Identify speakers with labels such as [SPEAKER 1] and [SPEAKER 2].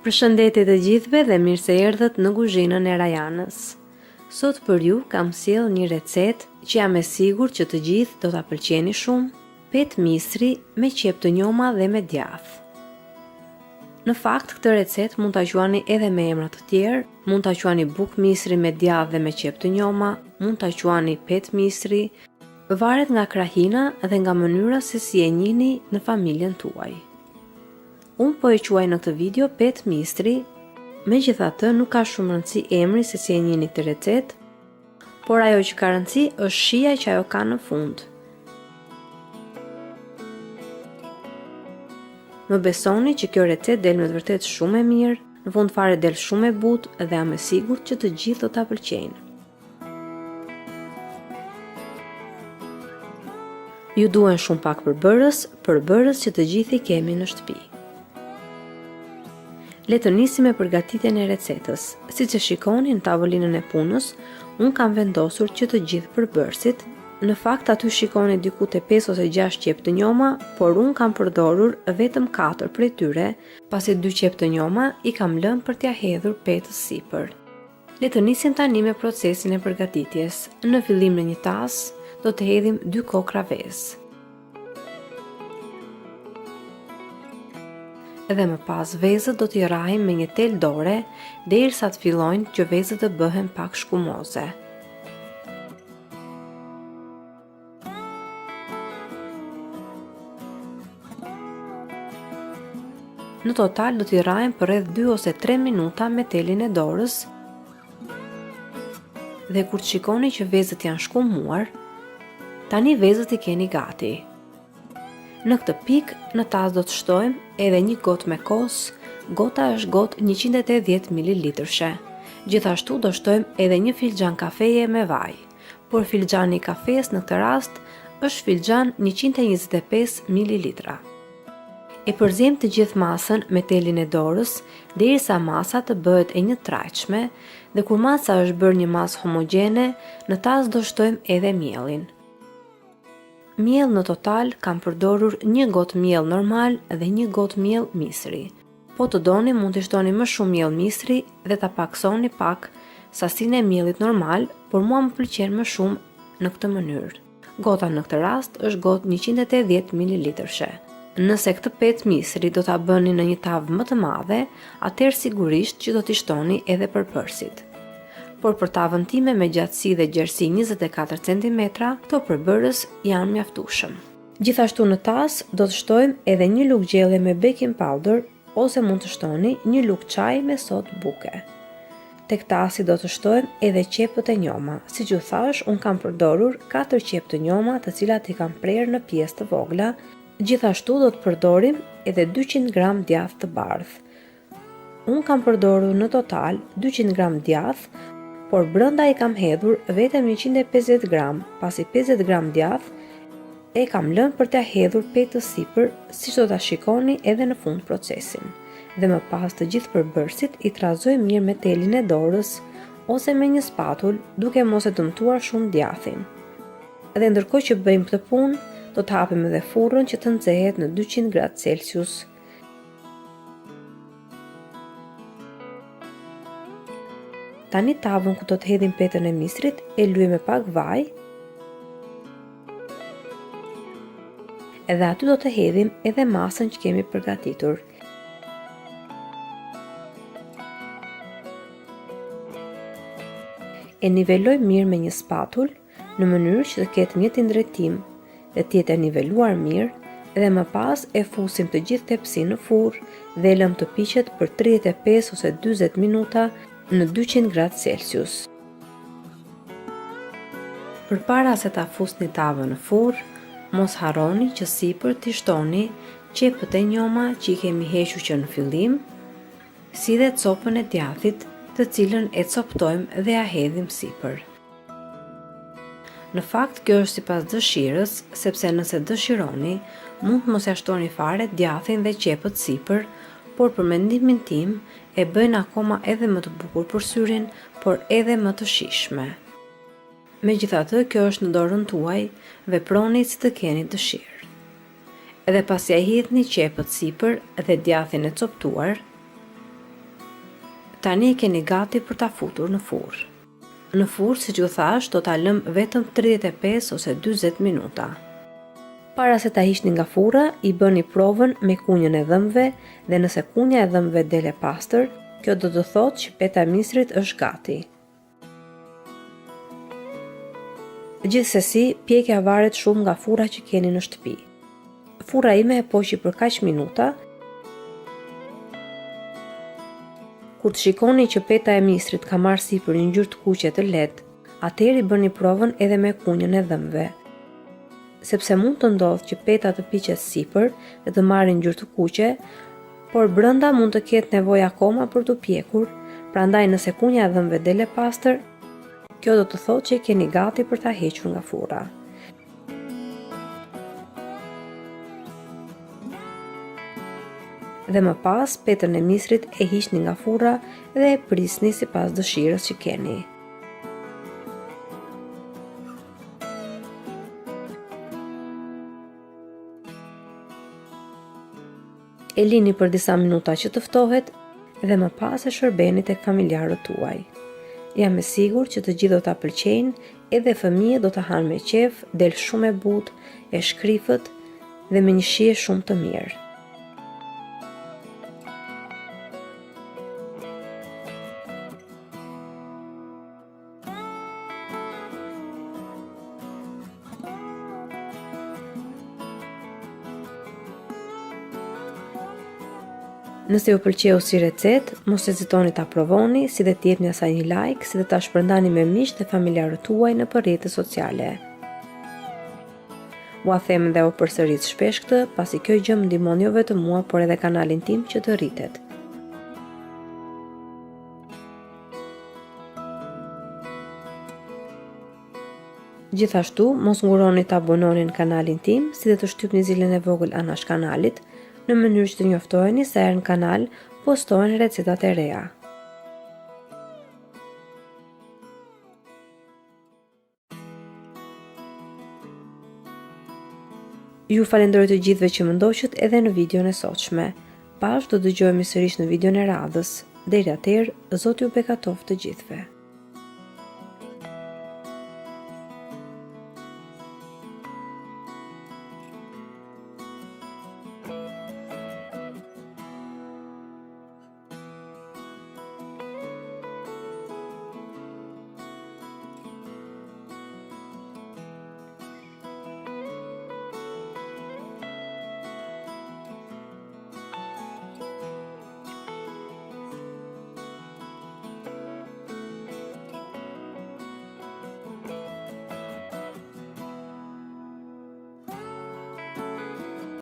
[SPEAKER 1] Përshëndetje të gjithëve dhe mirë se erdhët në kuzhinën e Rajanës. Sot për ju kam sjell një recetë që jam e sigurt që të gjithë do ta pëlqeni shumë, petë misri me qep të njoma dhe me djathë. Në fakt, këtë recetë mund ta quani edhe me emra të tjerë, mund ta quani bukë misri me djathë dhe me qep të njoma, mund ta quani petë misri, varet nga krahina dhe nga mënyra se si e njihni në familjen tuaj. Unë po e quaj në këtë video petë misri, megjithatë nuk ka shumë rëndësi emri se si e njihni këtë recetë, por ajo që ka rëndësi është shija që ajo ka në fund. Më besoni që kjo recetë del me të vërtetë shumë e mirë, në fund fare del shumë e butë dhe jam e sigurt që të gjithë do ta pëlqejnë. Ju duhen shumë pak përbërës që të gjithë i kemi në shtëpi. Le të nisim me përgatitjen e recetës. Siç e shikoni në tavolinën e punës, unë kam vendosur që të gjithë përbërësit, në fakt aty shikoni diku te 5 ose 6 qep të njoma, por unë kam përdorur vetëm 4 prej tyre, pasi 2 qep të njoma i kam lënë për t'ia hedhur petës sipër. Le të nisim tani me procesin e përgatitjes. Në fillim në një tas do të hedhim 2 kokra vezë. Dhe më pas vezët do t'i rrahim me një tel dore derisa të fillojnë që vezët të bëhen pak shkumoze. Në total do t'i rrahim për rreth 2 ose 3 minuta me telin e dorës. Dhe kur të shikoni që vezët janë shkumuar, tani vezët i keni gati. Në këtë pikë, në tas do të shtojmë edhe një gotë me kos, gota është gotë 180 ml. Gjithashtu do shtojmë edhe një filxhan kafeje me vaj, por filxhani i kafes në këtë rast është filxhan 125 ml. E përziem të gjithë masën me telin e dorës, derisa masa të bëhet e njëtrajtshme, dhe kur masa është bërë një masë homogjene, në tas do shtojmë edhe mielin. Miell në total kam përdorur 1 gotë miell normal dhe 1 gotë miell misri. Po të doni mund të shtoni më shumë miell misri dhe ta paksoni pak sasinë e miellit normal, por mua më pëlqen më shumë në këtë mënyrë. Gota në këtë rast është gotë 180 ml. Nëse këtë petë misri do ta bëni në një tavë më të madhe, atëherë sigurisht që do t'i shtoni edhe përbërësit. Por për tavën time me gjatësi dhe gjerësi 24 cm, këto përbërës janë mjaftueshëm. Gjithashtu në tas do të shtojmë edhe një lugë gjelle me baking powder ose mund të shtoni një lugë çaji me sodë buke. Tek tasi do të shtojmë edhe qepët e njoma. Siç ju thash, unë kam përdorur 4 qep të njoma, të cilat i kam prerë në pjesë të vogla. Gjithashtu do të përdorim edhe 200 gram djathë të bardhë. Unë kam përdorur në total 200 gram djathë, por brenda i kam hedhur vetëm 150 gram, pasi 50 gram djathë e kam lënë për t'ia hedhur petës sipër, siç do ta shikoni edhe në fund procesin. Dhe më pas të gjithë përbërësit i trazoj mirë me telin e dorës ose me një spatull, duke mos e dëmtuar shumë djathin. Dhe ndërkohë që bëjmë këtë punë, do të hapim edhe furrën që të nxehet në 200 gradë Celsius. Tani tavën ku do të hedhim petën e misrit e lyejmë me pak vaj. Edhe aty do të hedhim edhe masën që kemi përgatitur. E niveloj mirë me një spatull në mënyrë që të ketë një drejtim dhe të jetë e niveluar mirë, dhe më pas e fusim të gjithë tepsin në furrë dhe lëm të piqet për 35 ose 40 minuta në 200 gradë Celsius. Përpara se ta fusni tavën në furrë, mos harroni që sipër t'i shtoni qepët e njoma që i kemi hequr që në fillim, si dhe copën e djathit, të cilën e coptojmë dhe ja hedhim sipër. Në fakt, kjo është sipas dëshirës, sepse nëse dëshironi, mund të mos ja shtoni fare djathin dhe qepët sipër, por për mendimin tim e bëjnë akoma edhe më të bukur për syrin, por edhe më të shijshme. Megjithatë, kjo është në dorën tuaj, veproni si të keni dëshirë. Edhe pasi ja hidhni qepët sipër dhe djathin e coptuar, Tani keni gati për ta futur në furrë. Në furrë, siç ju thash, do ta lëm vetëm 35 ose 40 minuta. Para se ta hiqni nga furra, i bëni provën me kunjën e dhëmbëve dhe nëse kunja e dhëmbëve del e pastër, kjo do të thotë që peta e misrit është gati. Gjithsesi, pjekja varet shumë nga furra që keni në shtëpi. Furra ime e poqi për kaq minuta. Kur të shikoni që peta e misrit ka marrë sipër një ngjyrë të kuqe të lehtë, atëherë i bëni provën edhe me kunjën e dhëmbëve. Sepse mund të ndodhë që peta të piqet sipër dhe të marrë ngjyrë të kuqe, por brenda mund të ketë nevojë akoma për të pjekur, prandaj nëse kunja e dhëmbëve del e pastër, kjo do të thotë që keni gati për ta hequr nga furra. Dhe më pas, petën e misrit e hiqni nga furra dhe e prisni sipas dëshirës që keni. E lini për disa minuta që të ftohet dhe më pas e shërbeni tek familjarët tuaj. Jam e sigurt që të gjithë do ta pëlqejnë, edhe fëmijët do ta hanë me qejf, del shumë e butë, e shkrifët dhe me një shije shumë të mirë. Nëse ju pëlqeu si recet, mos hezitoni ta provoni, si dhe t'jepni asaj një like, si dhe ta shpërndani me miqtë dhe familjarët tuaj në rrjetet sociale. Ua them dhe u përsëris shpesh këtë, pasi kjo gjë më ndihmon jo vetëm mua, por edhe kanalin tim që të rritet. Gjithashtu, mos nguroni të abononi në kanalin tim, si dhe të shtypni zilën e vogël anash kanalit, në mënyrë që të njoftoheni se herë në kanal postohen recetat e reja. Ju falenderoj të gjithëve që më ndoqët edhe në videon e sotshme. Bashkë do dëgjohemi sërish në videon e radhës. Deri atëherë, Zoti ju bekatoft të gjithëve.